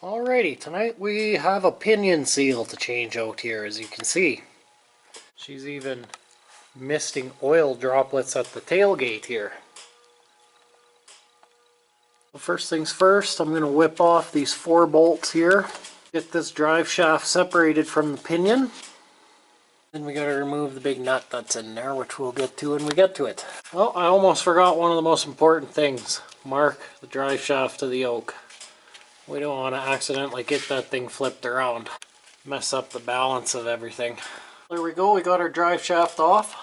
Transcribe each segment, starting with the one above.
Alrighty, tonight we have a pinion seal to change out here, as you can see. She's even misting oil droplets at the tailgate here. First things first, I'm going to whip off these 4 bolts here. Get this drive shaft separated from the pinion. Then we got to remove the big nut that's in there, which we'll get to when we get to it. Oh, I almost forgot one of the most important things. Mark the drive shaft to the yoke. We don't want to accidentally get that thing flipped around. Mess up the balance of everything. There we go, we got our drive shaft off.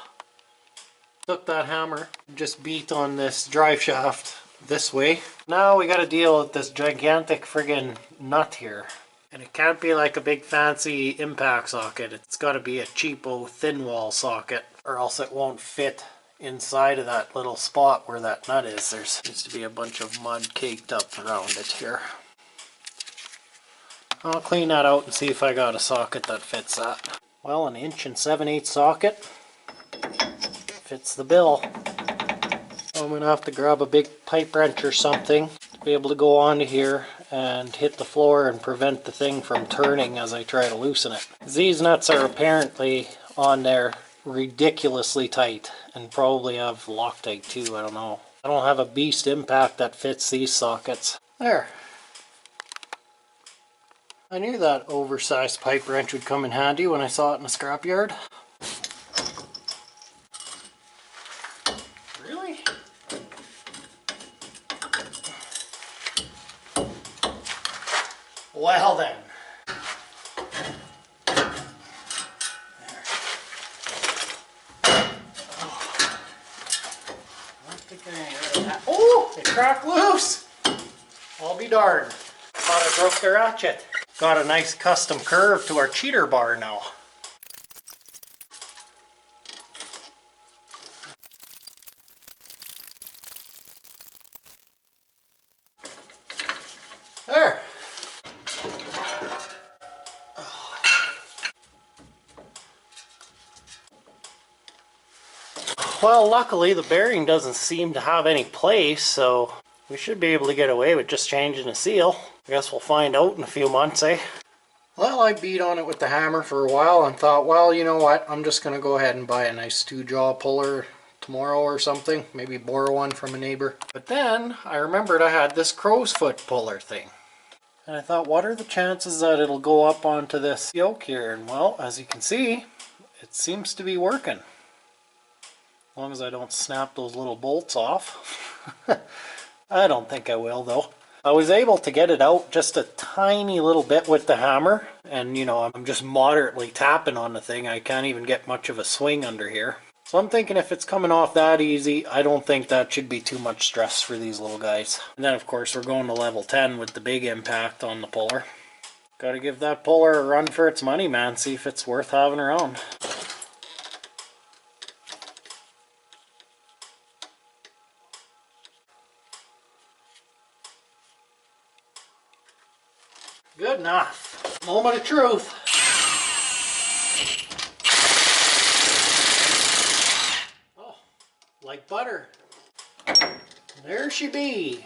Took that hammer, just beat on this drive shaft this way. Now we got to deal with this gigantic friggin' nut here. And it can't be like a big fancy impact socket. It's got to be a cheapo thin wall socket, or else it won't fit inside of that little spot where that nut is. There seems to be a bunch of mud caked up around it here. I'll clean that out and see if I got a socket that fits that. Well, an 1 7/8" socket fits the bill. I'm going to have to grab a big pipe wrench or something to be able to go onto here and hit the floor and prevent the thing from turning as I try to loosen it. These nuts are apparently on there ridiculously tight and probably have Loctite too, I don't know. I don't have a beast impact that fits these sockets. There. I knew that oversized pipe wrench would come in handy when I saw it in the scrapyard. Really? Well then. Oh, it cracked loose! I'll be darned. Thought I broke the ratchet. Got a nice custom curve to our cheater bar now. There. Well, luckily the bearing doesn't seem to have any place, so we should be able to get away with just changing the seal. I guess we'll find out in a few months, eh? Well, I beat on it with the hammer for a while and thought, well, you know what, I'm just going to go ahead and buy a nice 2-jaw puller tomorrow or something. Maybe borrow one from a neighbor. But then I remembered I had this crow's foot puller thing. And I thought, what are the chances that it'll go up onto this yoke here? And well, as you can see, it seems to be working. As long as I don't snap those little bolts off. I don't think I will though. I was able to get it out just a tiny little bit with the hammer, and you know, I'm just moderately tapping on the thing. I can't even get much of a swing under here. So I'm thinking if it's coming off that easy, I don't think that should be too much stress for these little guys. And then of course we're going to level 10 with the big impact on the puller. Gotta give that puller a run for its money, man. See if it's worth having around. Good enough. Moment of truth. Oh, like butter. There she be.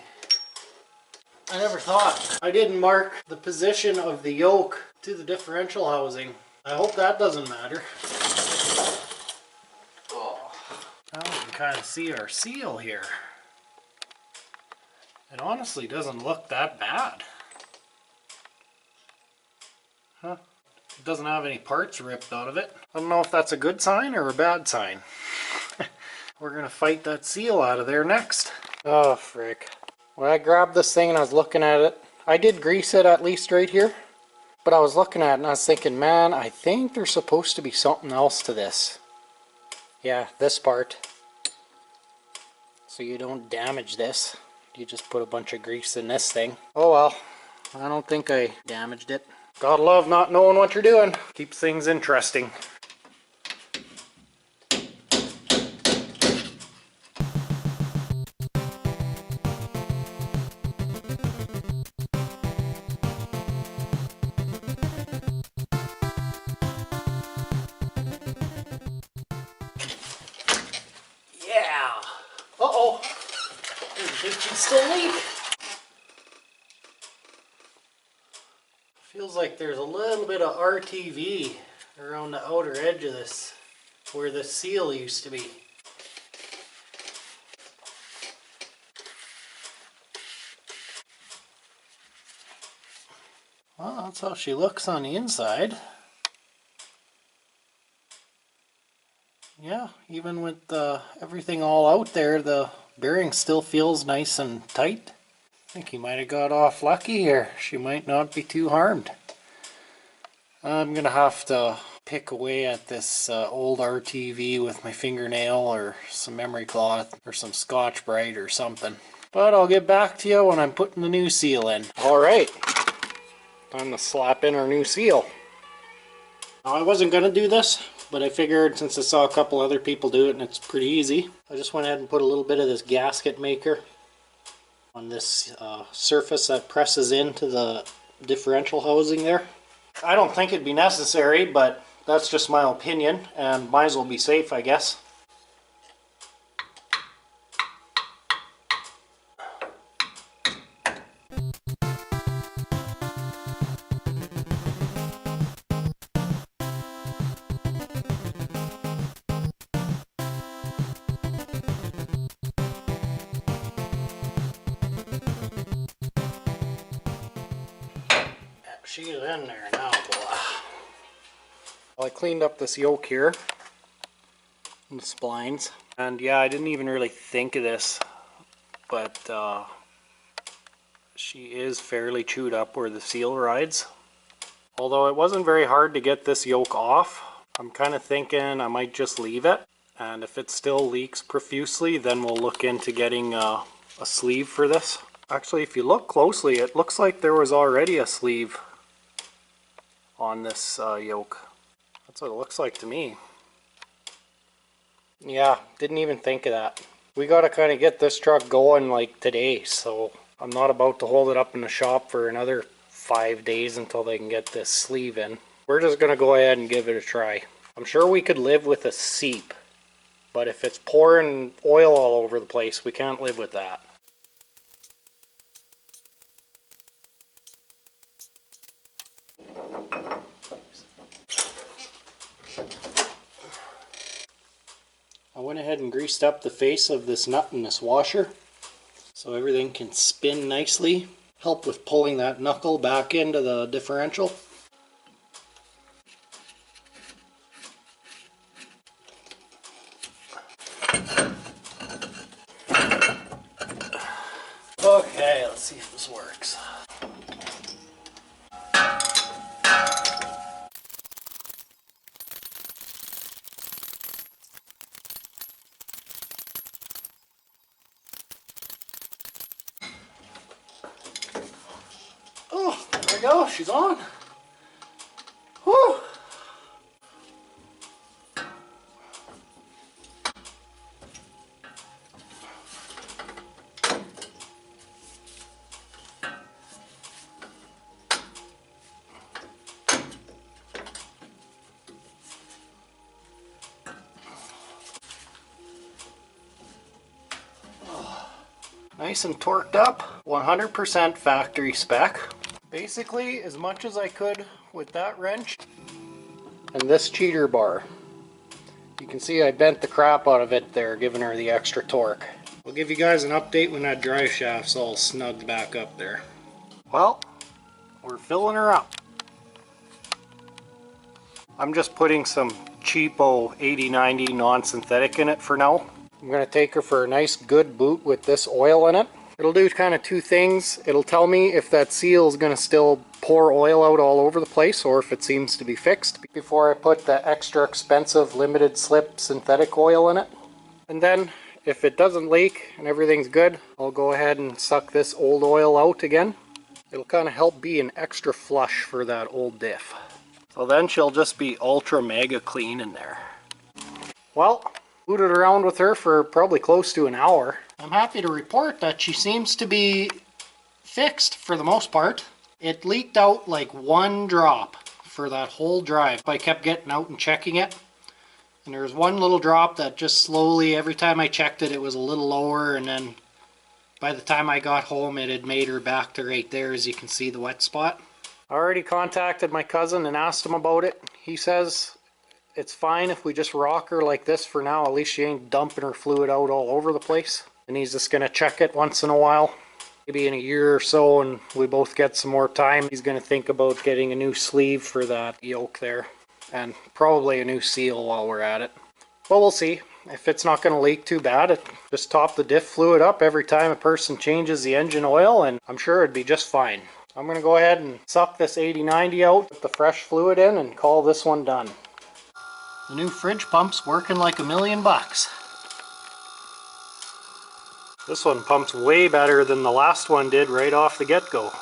I never thought I didn't mark the position of the yoke to the differential housing. I hope that doesn't matter. Oh. Now we can kind of see our seal here. It honestly doesn't look that bad. Huh? It doesn't have any parts ripped out of it. I don't know if that's a good sign or a bad sign. We're gonna fight that seal out of there next. Oh frick. When I grabbed this thing and I was looking at it, I did grease it at least right here, but I was looking at it and I was thinking, man, I think there's supposed to be something else to this. Yeah, this part. So you don't damage this. You just put a bunch of grease in this thing. Oh well, I don't think I damaged it. Gotta love not knowing what you're doing. Keeps things interesting. Yeah! Uh-oh! There's a big piece still leak. Feels like there's a little bit of RTV around the outer edge of this, where the seal used to be. Well, that's how she looks on the inside. Yeah, even with everything all out there, the bearing still feels nice and tight. I think he might have got off lucky here. She might not be too harmed. I'm gonna have to pick away at this old RTV with my fingernail or some memory cloth or some Scotch-Brite or something. But I'll get back to you when I'm putting the new seal in. Alright, time to slap in our new seal. Now, I wasn't gonna do this, but I figured since I saw a couple other people do it and it's pretty easy, I just went ahead and put a little bit of this gasket maker on this surface that presses into the differential housing there. I don't think it'd be necessary, but that's just my opinion, and might as well be safe, I guess. She's in there now, boy. Well, I cleaned up this yoke here and the splines, and yeah, I didn't even really think of this, but she is fairly chewed up where the seal rides. Although it wasn't very hard to get this yoke off, I'm kind of thinking I might just leave it, and if it still leaks profusely, then we'll look into getting a sleeve for this. Actually, if you look closely, it looks like there was already a sleeve on this yoke. That's what it looks like to me. Yeah, didn't even think of that. We gotta kind of get this truck going like today, so I'm not about to hold it up in the shop for another 5 days until they can get this sleeve in. We're just gonna go ahead and give it a try. I'm sure we could live with a seep, but if it's pouring oil all over the place, we can't live with that. I went ahead and greased up the face of this nut in this washer so everything can spin nicely. Help with pulling that knuckle back into the differential. Okay, let's see if this works. Oh, there we go, she's on. Whew. Nice and torqued up, 100% factory spec. Basically as much as I could with that wrench and this cheater bar. You can see I bent the crap out of it there, giving her the extra torque. I'll give you guys an update when that drive shaft's all snugged back up there. Well, we're filling her up. I'm just putting some cheapo 80/90 non-synthetic in it for now. I'm going to take her for a nice good boot with this oil in it. It'll do kind of two things. It'll tell me if that seal is going to still pour oil out all over the place or if it seems to be fixed before I put the extra expensive limited slip synthetic oil in it. And then if it doesn't leak and everything's good, I'll go ahead and suck this old oil out again. It'll kind of help be an extra flush for that old diff. So then she'll just be ultra mega clean in there. Well, booted around with her for probably close to an hour. I'm happy to report that she seems to be fixed for the most part. It leaked out like one drop for that whole drive. I kept getting out and checking it, and there was one little drop that just slowly, every time I checked it, it was a little lower, and then by the time I got home it had made her back to right there, as you can see the wet spot. I already contacted my cousin and asked him about it. He says it's fine if we just rock her like this for now. At least she ain't dumping her fluid out all over the place. And he's just going to check it once in a while. Maybe in a year or so, and we both get some more time, he's going to think about getting a new sleeve for that yoke there. And probably a new seal while we're at it. But we'll see. If it's not going to leak too bad, just top the diff fluid up every time a person changes the engine oil, and I'm sure it'd be just fine. I'm going to go ahead and suck this 80/90 out, put the fresh fluid in, and call this one done. The new fridge pump's working like $1,000,000. This one pumps way better than the last one did right off the get-go.